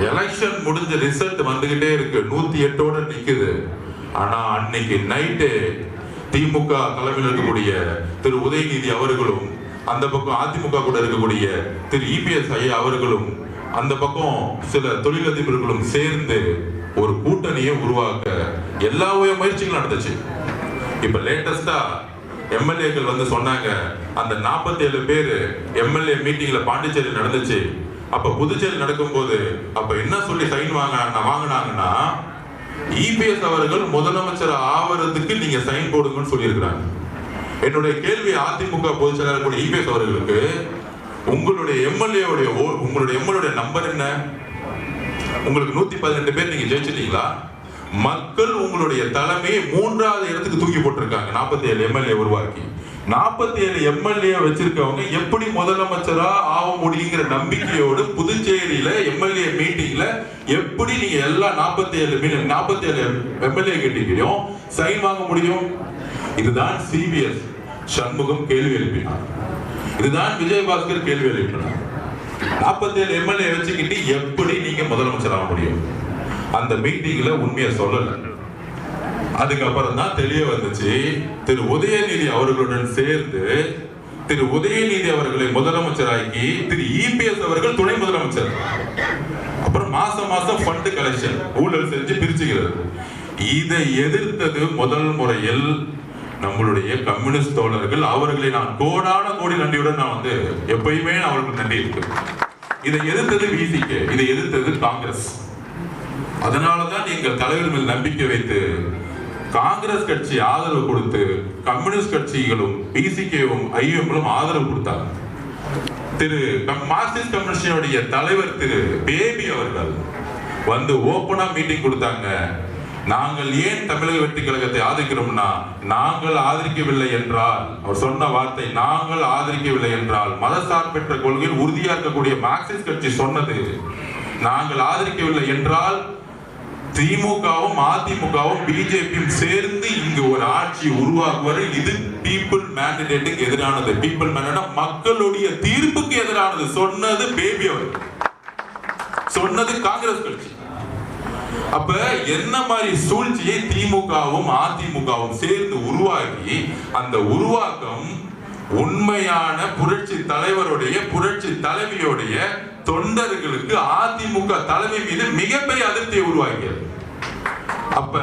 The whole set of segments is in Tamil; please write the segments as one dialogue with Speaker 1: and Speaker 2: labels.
Speaker 1: எலெக்ஷன் முடிஞ்ச ரிசல்ட் வந்துகிட்டே இருக்கு, 108ஓட நிக்குது. ஆனா அன்னைக்கு நைட்டு திமுக தலைமையில் இருக்கக்கூடிய திரு உதயநிதி அவர்களும், அந்த பக்கம் அதிமுக கூட இருக்கக்கூடிய திரு இபிஎஸ் ஐயா அவர்களும், அந்த பக்கம் சில தொழிலதிபர்களும் சேர்ந்து ஒரு கூட்டணியை உருவாக்க எல்லா முயற்சிகளும் நடந்துச்சு. இப்ப லேட்டஸ்டா எம்எல்ஏக்கள் வந்து சொன்னாங்க, அந்த 47 பேர் எம்எல்ஏ மீட்டிங்ல பாண்டிச்சேரி நடந்துச்சு. அப்ப புதுச்சேரி நடக்கும்போது அப்ப என்ன சொல்லி சைன் வாங்கினாங்கன்னா, இபிஎஸ் அவர்கள் முதலமைச்சர் ஆவறதுக்கு நீங்க சைன் போடுங்கன்னு சொல்லியிருக்கிறாங்க. என்னுடைய கேள்வி அதிமுக பொதுச் செயலாளர் இபிஎஸ் அவர்களுக்கு, உங்களுடைய எம்எல்ஏ நம்பர் என்ன? உங்களுக்கு 112 பேர் நீங்க ஜெயிச்சிட்டீங்களா? மக்கள் உங்களுடைய தலைமையை 3வது இடத்துக்கு தூக்கி போட்டிருக்காங்க. 47 எம்எல்ஏ உருவாக்கி 47 எம்எல்ஏ வச்சிருக்கவங்க எப்படி முதலமைச்சரா ஆக முடியுங்கிற நம்பிக்கையோடு புதுச்சேரியில எம்எல்ஏ மீட்டிங்ல எப்படி நீங்க எல்லா 47 எம்எல்ஏ கிட்டையும் சைன் வாங்க முடியும்? இதுதான் சிபிஎஸ் சண்முகம் கேள்வி எழுப்பினார். இதுதான் விஜயபாஸ்கர் கேள்வி எழுப்பினார். 47 எம்எல்ஏ வச்சுக்கிட்டு எப்படி நீங்க முதலமைச்சர் ஆக முடியும்? அந்த மீட்டிங்ல உண்மையை சொல்லல. அதுக்கப்புறம் தான் தெரிய வந்துச்சு, திரு உதயநிதி அவர்களுடன் சேர்ந்து திரு உதயநிதி அவர்களை முதலமைச்சராக்கி திரு இபிஎஸ் அவர்கள் துணை முதலமைச்சர். அப்புறம் மாசம் ஃபண்ட் கலெக்ஷன் ஊழல் செஞ்சு பிரிச்சுக்கிறது. இதை எதிர்த்தது முதல் முறையில் நம்மளுடைய கம்யூனிஸ்ட் தோழர்கள். அவர்களை நான் கோடான கோடி நன்றியுடன் நான் வந்து எப்பயுமே அவர்களுக்கு நன்றி இருக்கு. இதை எதிர்த்தது விசிகே, இதை எதிர்த்தது காங்கிரஸ். அதனாலதான் எங்கள் தலைவர் மேல் நம்பிக்கை வைத்து காங்கிரஸ் கட்சி ஆதரவு கொடுத்து கம்யூனிஸ்ட் கட்சிகளும் பிசிகேவும் ஐஎம்களும் ஆதரவு கொடுத்தாங்க. திரு மார்க்சிஸ்ட் கம்யூனிஸ்டினுடைய தலைவர் திரு பேபி அவர்கள் வந்து ஓபனா மீட்டிங் கொடுத்தாங்க. நாங்கள் ஏன் தமிழக வெற்றி கழகத்தை ஆதரிக்கிறோம்னா, நாங்கள் ஆதரிக்கவில்லை என்றால், அவர் சொன்ன வார்த்தை, நாங்கள் ஆதரிக்கவில்லை என்றால் மதசார்பற்ற கொள்கையில் உறுதியா இருக்கக்கூடிய மார்க்சிஸ்ட் கட்சி சொன்னது, நாங்கள் ஆதரிக்கவில்லை என்றால் திமுகவும் அதிமுகவும் பிஜேபியும் சேர்ந்து இங்கு ஒரு ஆட்சி உருவாக்குவது. இது பீப்புள் மேண்டேட்டுக்கு எதிரானது. பீப்புள் மேண்டேட் மக்களுடைய தீர்ப்புக்கு எதிரானது. சொன்னது பேபி அவர், சொன்னது காங்கிரஸ் கட்சி. அப்ப என்ன மாதிரி சூழ்ச்சியை திமுகவும் அதிமுகவும் சேர்ந்து உருவாக்கி, அந்த உருவாக்கம் உண்மையான புரட்சி தலைவருடைய புரட்சி தலைவியுடைய தொண்டர்களுக்கு அதிமுக தலைமை மீது மிகப்பெரிய அதிருப்தியை உருவாக்கியது. அப்ப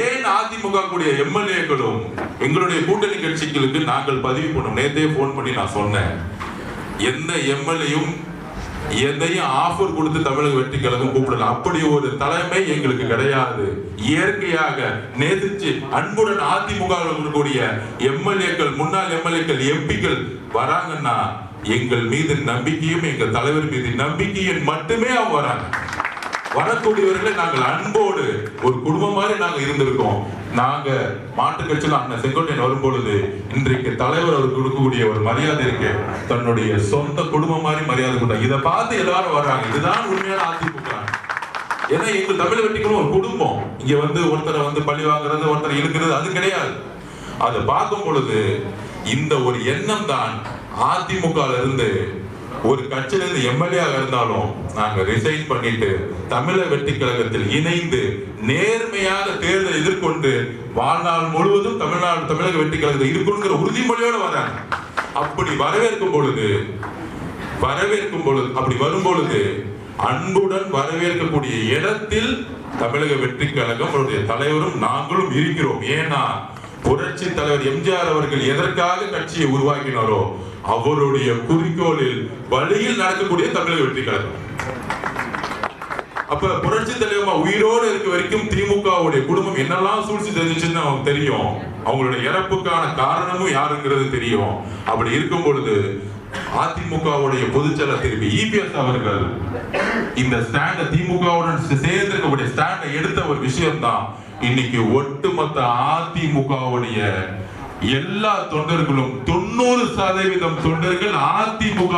Speaker 1: ஏன் அதிமுக கூடிய எம்எல்ஏக்களும் எங்களுடைய கூட்டணி கட்சிகளுக்கு நாங்கள் பதிவு பண்ணோம். நேத்தே போன் பண்ணி நான் சொன்னேன், எந்த எம்எல்ஏயும் எதையும் ஆஃபர் கொடுத்து தமிழக வெற்றி கழகம் கூப்பிடலாம். அப்படி ஒரு தலைமை எங்களுக்கு கிடையாது. இயற்கையாக நேசிச்சு அன்புடன் அதிமுக கூடிய எம்எல்ஏக்கள், முன்னாள் எம்எல்ஏக்கள், எம்பிக்கள் வராங்கன்னா எங்கள் மீது நம்பிக்கையும் எங்கள் தலைவர் மீது நம்பிக்கையும் மட்டுமே அவங்க வராங்க. வரக்கூடியவர்களை நாங்கள் அன்போடு ஒரு குடும்பம் மாதிரி நாங்க இருந்திருக்கோம். நாங்க மாற்று கட்சியில் அண்ணன் செங்கோட்டையன் வரும்பொழுது இன்றைக்கு தலைவர் அவருக்கு கொடுக்கக்கூடிய ஒரு மரியாதை இருக்கு, தன்னுடைய சொந்த குடும்பம் மாதிரி மரியாதை கொடுத்தாங்க. இதை பார்த்து எல்லாரும் வர்றாங்க. இதுதான் உண்மையான அதிமுக. ஏன்னா எங்கள் தமிழ் வெட்டிகளும் ஒரு குடும்பம். இங்க வந்து ஒருத்தரை வந்து பழி வாங்குறது, ஒருத்தரை இழுக்கிறது அது கிடையாது. அதை பார்க்கும் பொழுது இந்த ஒரு எண்ணம் தான் அதிமுக இருந்து ஒரு கட்சியில இருந்து எம்எல்ஏ இருந்தாலும் நாங்க ரிசைன் பண்ணிட்டு தமிழக வெற்றி கழகத்தில் இணைந்து நேர்மையாக தேர்தல் எதிர்கொண்டு வாழ்நாள் முழுவதும் தமிழக வெற்றி கழகத்தில் இருக்கணுங்கிற உறுதிமொழியோடு வராங்க. அப்படி வரவேற்கும் பொழுது அப்படி வரும்பொழுது அன்புடன் வரவேற்கக்கூடிய இடத்தில் தமிழக வெற்றி கழகம் தலைவரும் நாங்களும் இருக்கிறோம். ஏன்னா புரட்சி தலைவர் எம்ஜிஆர் அவர்கள் எதற்காக கட்சியை உருவாக்கினாரோ அவருடைய குறிக்கோளில் வழியில் நடக்கக்கூடிய தமிழக வெற்றி கழகம். அப்ப புரட்சி தலைவர் உயிரோடு இருக்க வரைக்கும் திமுகவுடைய குடும்பம் என்னெல்லாம் சூழ்ச்சி தெரிஞ்சுன்னு அவங்க தெரியும். அவங்களுடைய இறப்புக்கான காரணமும் யாருங்கிறது தெரியும். அப்படி இருக்கும் பொழுது அதிமுகவுடைய பொதுச்செயலாளர் திரு இபிஎஸ் அவர்கள் இந்த ஸ்டாண்ட திமுகவுடன் சேர்ந்து இருக்கக்கூடிய ஸ்டாண்டை எடுத்த ஒரு விஷயம் தான் இன்னைக்கு ஒட்டுமொத்த அதிமுகவுடைய எல்லா தொண்டர்களும் 90% தொண்டர்கள் அதிமுக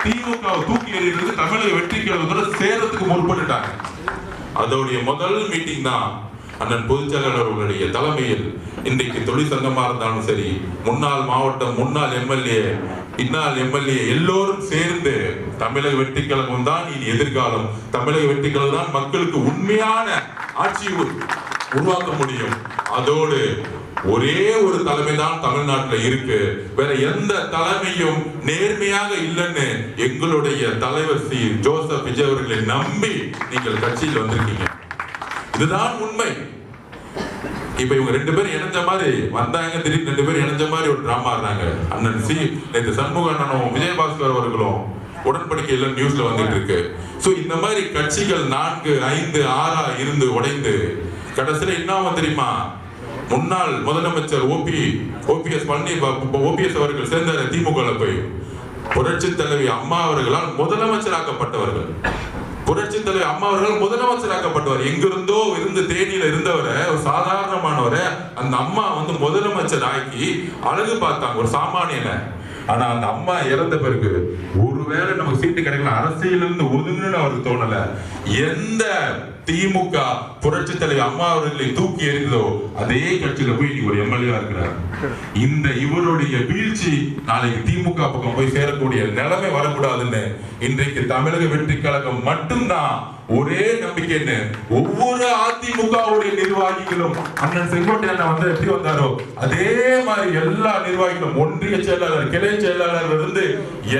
Speaker 1: திமுக தூக்கி எறிகிறது தமிழக வெற்றி கழகத்தோட சேரத்துக்கு முற்பட்டுட்டாங்க. அதோடைய முதல் மீட்டிங் தான் அண்ணன் பொதுச்செயலாளர் அவர்களுடைய தலைமையில் இன்றைக்கு தொழிற்சங்கமா இருந்தாலும் சரி, முன்னாள் மாவட்டம், முன்னாள் எம்எல்ஏ, இந்நாள் எம்எல்ஏ எல்லோரும் சேர்ந்து தமிழக வெற்றி கழகம் தான் இனி எதிர்காலம், தமிழக வெற்றி கழகம் தான் மக்களுக்கு உண்மையான ஆட்சியை உருவாக்க முடியும். அதோடு ஒரே ஒரு தலைமை தான் தமிழ்நாட்டில் இருக்கு, வேற எந்த தலைமையும் நேர்மையாக இல்லைன்னு எங்களுடைய தலைவர் சி ஜோசப் விஜய் அவர்களை நம்பி நீங்கள் கட்சியில் வந்திருக்கீங்க. இதுதான் உண்மை. இப்ப இவங்க 2 பேரும் இணைஞ்ச மாதிரி வந்தாங்க, திடீர்னு 2 பேரும் இணைஞ்ச மாதிரி ஒரு டிராமா ஆடுறாங்க. அண்ணன் சி நேற்று சண்முக அண்ணனும் விஜயபாஸ்கர் அவர்களும் உடன்படிக்கை எல்லாம் நியூஸ்ல வந்துட்டு இருக்கு. சோ இந்த மாதிரி கட்சிகள் 4, 5, 6 இருந்து உடைந்து கடைசியில என்ன தெரியுமா, முன்னாள் முதலமைச்சர் ஓபிஎஸ் அவர்கள் சேர்ந்த திமுக போய் புரட்சி தலைவி அம்மா அவர்களால் முதலமைச்சராக்கப்பட்டவர்கள், புரட்சி தலைவி அம்மா அவர்கள் முதலமைச்சராக்கப்பட்டவர். எங்கிருந்தோ இருந்து தேனியில இருந்தவரை, ஒரு சாதாரணமானவரை அந்த அம்மா முதலமைச்சர் ஆக்கி அழகு பார்த்தாங்க, ஒரு சாமானியனை. ஆனா அந்த அம்மா இறந்த பிறகு ஒருவேளை நமக்கு சீட்டு கிடைக்கல, அரசியலிருந்து ஒதுங்கன்னு அவருக்கு தோணல. எந்த திமுக புரட்சி தலைவர் அம்மா அவர்களை தூக்கி எறிந்ததோ அதே கட்சியில போய் ஒரு எம்எல்ஏ இருக்கிறார். இந்த இவருடைய வீழ்ச்சி நாளைக்கு திமுக பக்கம் போய் சேரக்கூடிய நிலைமை வரக்கூடாதுன்னு இன்றைக்கு தமிழக வெற்றி கழகம் மட்டும்தான் ஒரே நம்பிக்கைன்னு ஒவ்வொரு அதிமுகவுடைய நிர்வாகிகளும் அண்ணன் செங்கோட்டையன் எப்படி வந்தாரோ அதே மாதிரி எல்லா நிர்வாகிகளும், ஒன்றிய செயலாளர், கிளை செயலாளர் இருந்து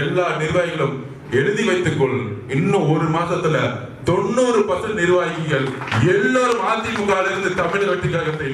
Speaker 1: எல்லா நிர்வாகிகளும் எழுதி வைத்துக் கொள், இன்னும் 1 மாசத்துல 90% நிர்வாகிகள் எல்லாரும் அதிமுக இருந்து தமிழக வெற்றி கழகத்தை